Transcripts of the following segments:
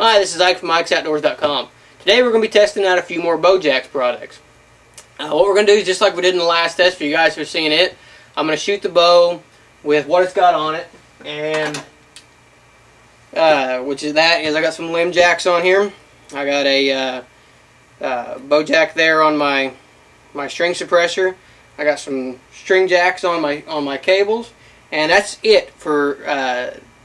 Hi, this is Ike from IkesOutdoors.com. Today we're going to be testing out a few more Bowjax products. What we're going to do is just like we did in the last test for you guys who are seeing it. I'm going to shoot the bow with what it's got on it, and which is I got some limb jacks on here. I got a Bowjax there on my string suppressor. I got some string jacks on my cables, and that's it for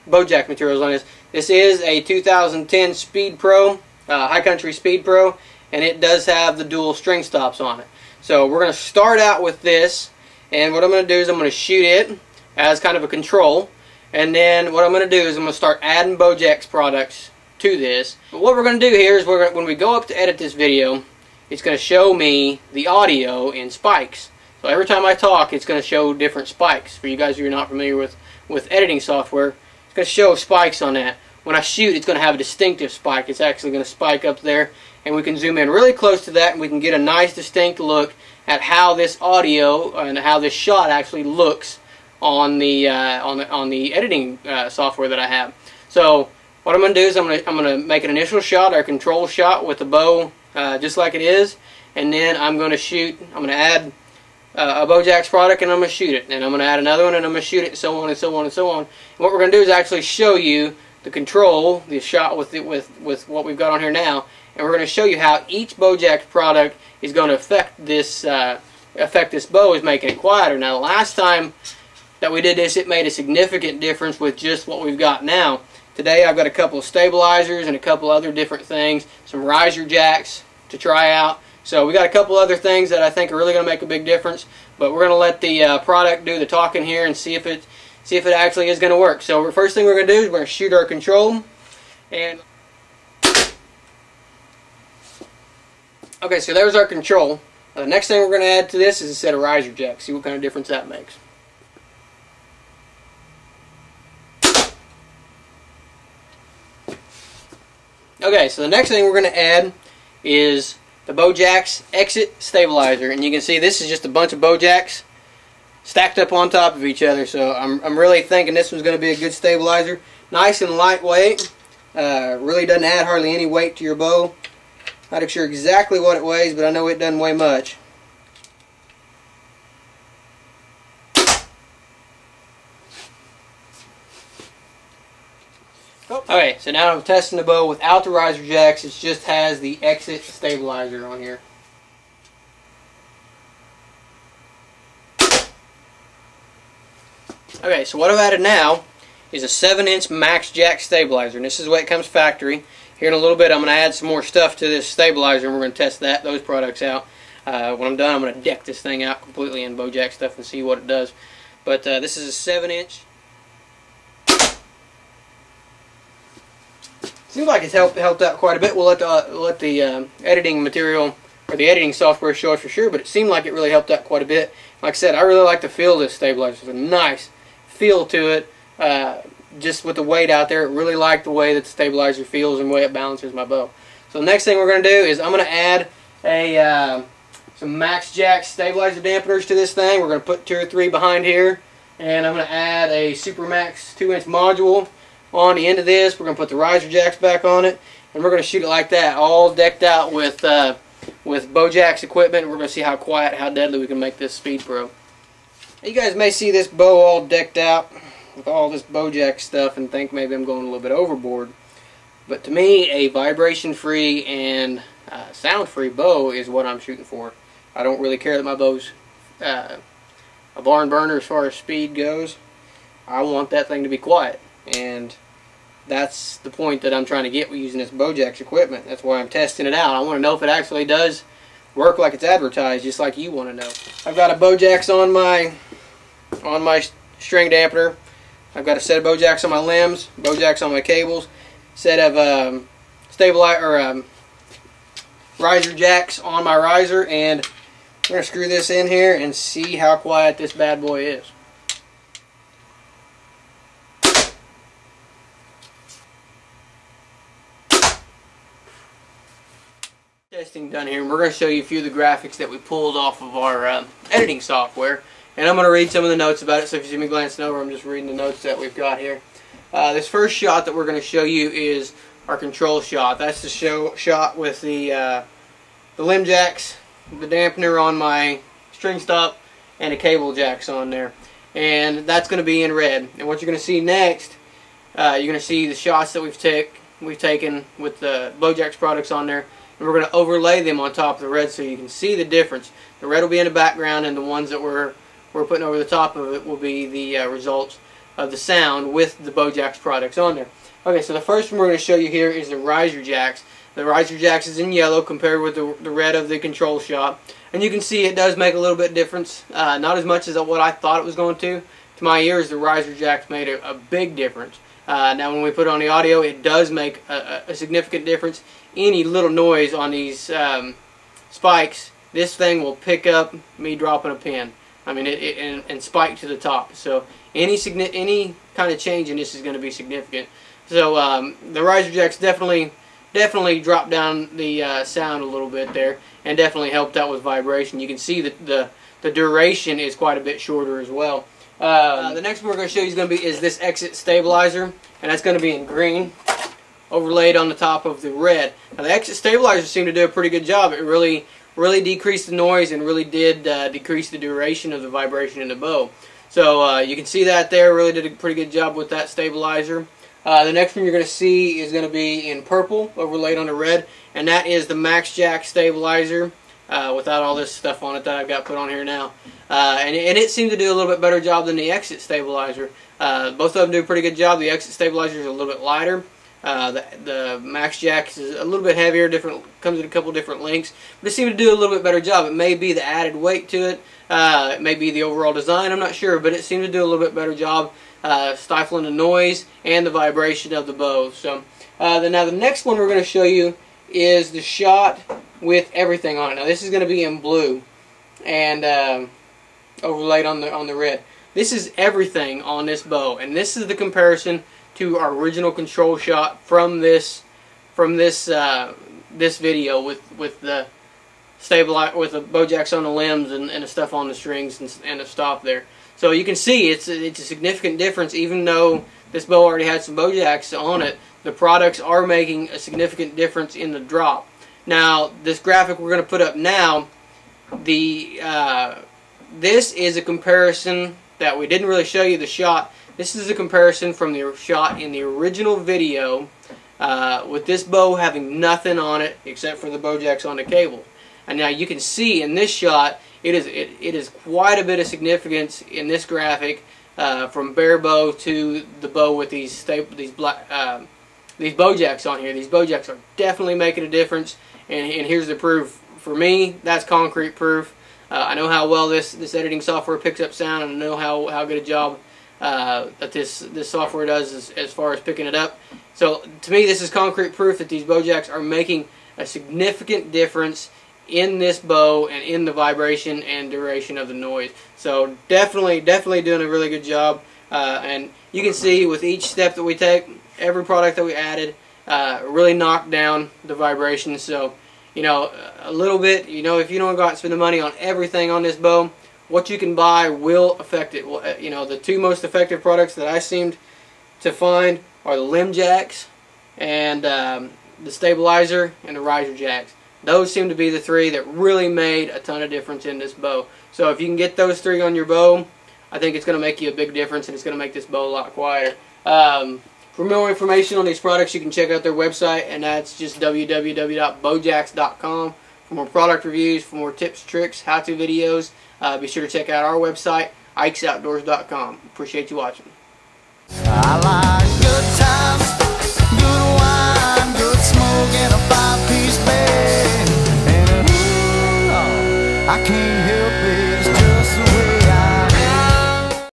Bowjax materials on this. This is a 2010 Speed Pro, High Country Speed Pro, and it does have the dual string stops on it. So we're going to start out with this, and what I'm going to do is I'm going to shoot it as kind of a control, and then what I'm going to do is I'm going to start adding Bowjax products to this. But what we're going to do here is when we go up to edit this video, it's going to show me the audio in spikes. So every time I talk, it's going to show different spikes. For you guys who are not familiar with editing software, it's going to show spikes on that. When I shoot, it's going to have a distinctive spike. It's actually going to spike up there, and we can zoom in really close to that, and we can get a nice distinct look at how this audio and how this shot actually looks on the editing software that I have. So what I'm going to do is I'm going to make an initial shot, or control shot, with the bow just like it is, and then I'm going to shoot. I'm going to add a Bowjax product, and I'm going to shoot it, and I'm going to add another one, and I'm going to shoot it, and so on and so on and so on. And what we're going to do is actually show you the control, the shot with what we've got on here now, and we're going to show you how each Bowjax product is going to affect this bow, is making it quieter. Now, the last time that we did this, it made a significant difference with just what we've got now. Today, I've got a couple of stabilizers and a couple other different things, some riser jacks to try out. So we got a couple other things that I think are really going to make a big difference, but we're going to let the product do the talking here and see if it actually is going to work. So the first thing we're going to do is we're going to shoot our control. And okay, so there's our control. The next thing we're going to add to this is a set of riser jacks. See what kind of difference that makes. Okay, so the next thing we're going to add is the Bowjax exit stabilizer, and you can see this is just a bunch of Bowjax stacked up on top of each other. So I'm really thinking this one's going to be a good stabilizer. Nice and lightweight. Really doesn't add hardly any weight to your bow. Not sure exactly what it weighs, but I know it doesn't weigh much. Okay, so now I'm testing the bow without the riser jacks. It just has the exit stabilizer on here. Okay, so what I've added now is a 7-inch max jack stabilizer, and this is the way it comes factory. Here in a little bit, I'm going to add some more stuff to this stabilizer, and we're going to test those products out. When I'm done, I'm going to deck this thing out completely in Bowjax stuff and see what it does. But this is a 7-inch. Seems like it's helped out quite a bit. We'll let the editing material or the editing software show it for sure, but it seemed like it really helped out quite a bit. Like I said, I really like the feel of this stabilizer. It's a nice feel to it, just with the weight out there. I really like the way that the stabilizer feels and the way it balances my bow. So the next thing we're going to do is I'm going to add some max jack stabilizer dampeners to this thing. We're going to put 2 or 3 behind here, and I'm going to add a Super Max 2-inch module on the end of this. We're going to put the riser jacks back on it, and we're going to shoot it like that, all decked out with Bowjax equipment. We're going to see how quiet, how deadly we can make this Speed Pro. You guys may see this bow all decked out with all this Bowjax stuff and think maybe I'm going a little bit overboard. But to me, a vibration-free and sound-free bow is what I'm shooting for. I don't really care that my bow's a barn burner as far as speed goes. I want that thing to be quiet. And that's the point that I'm trying to get with using this Bowjax equipment. That's why I'm testing it out. I want to know if it actually does work like it's advertised, just like you want to know. I've got a Bowjax on my string dampener. I've got a set of Bowjax on my limbs, Bowjax on my cables, set of riser jacks on my riser, and I'm going to screw this in here and see how quiet this bad boy is. Testing done here, and we're going to show you a few of the graphics that we pulled off of our editing software, and I'm going to read some of the notes about it. So if you see me glancing over, I'm just reading the notes that we've got here. This first shot that we're going to show you is control shot. That's the shot with the limb jacks, the dampener on my string stop, and the cable jacks on there. And that's going to be in red. And what you're going to see next, you're going to see the shots that we've taken with the Bowjax products on there. And we're going to overlay them on top of the red so you can see the difference. The red will be in the background, and the ones that we're putting over the top of it will be the results of the sound with the Bowjax products on there. Okay, so the first one we're going to show you here is the riser jacks. The riser jacks is in yellow compared with the red of the control shot. And you can see it does make a little bit of difference. Not as much as what I thought it was going to. To my ears, the riser jacks made a big difference. Now when we put it on the audio, it does make a significant difference. Any little noise on these spikes, this thing will pick up me dropping a pin. I mean, and spike to the top. So any kind of change in this is going to be significant. So the riser jacks definitely dropped down the sound a little bit there, and definitely helped out with vibration. You can see that the duration is quite a bit shorter as well. The next one we're going to show you is this exit stabilizer, and that's going to be in green, overlaid on the top of the red. Now the exit stabilizer seemed to do a pretty good job. It really decreased the noise and really did decrease the duration of the vibration in the bow. So you can see that there. Really did a pretty good job with that stabilizer. The next one you're going to see is going to be in purple, overlaid on the red, and that is the Max Jack stabilizer without all this stuff on it that I've got put on here now. And it seemed to do a little bit better job than the exit stabilizer. Both of them do a pretty good job. The exit stabilizer is a little bit lighter. The Max Jack is a little bit heavier, comes in a couple different lengths, but it seemed to do a little bit better job. It may be the added weight to it, it may be the overall design, I'm not sure, but it seemed to do a little bit better job stifling the noise and the vibration of the bow. So now the next one we're going to show you is the shot with everything on it. Now this is going to be in blue and overlaid on the red. This is everything on this bow, and this is the comparison to our original control shot from this video with the Bowjax on the limbs and the stuff on the strings and the stop there. So you can see it's a significant difference. Even though this bow already had some Bowjax on it, the products are making a significant difference in the drop. Now this graphic we're going to put up now, this is a comparison that we didn't really show you the shot. This is a comparison from the shot in the original video with this bow having nothing on it except for the Bowjax on the cable. And now you can see in this shot it is quite a bit of significance in this graphic from bare bow to the bow with these Bowjax on here. These Bowjax are definitely making a difference, and here's the proof. For me, that's concrete proof. I know how well this editing software picks up sound, and I know how good a job that this software does as far as picking it up. So to me, this is concrete proof that these Bowjax are making a significant difference in this bow and in the vibration and duration of the noise. So definitely doing a really good job. And you can see with each step that we take, every product that we added really knocked down the vibration. So you know, a little bit, you know, if you don't go out and spend the money on everything on this bow, what you can buy will affect it. You know, the two most effective products that I seemed to find are the limb jacks and the stabilizer and the riser jacks. Those seem to be the three that really made a ton of difference in this bow. So if you can get those three on your bow, I think it's going to make you a big difference, and it's going to make this bow a lot quieter. For more information on these products, you can check out their website, and that's just www.bowjax.com. For more product reviews, for more tips, tricks, how-to videos, be sure to check out our website, ikesoutdoors.com. Appreciate you watching. I like good times, good wine, good smoke, and a five-piece bed. And I can't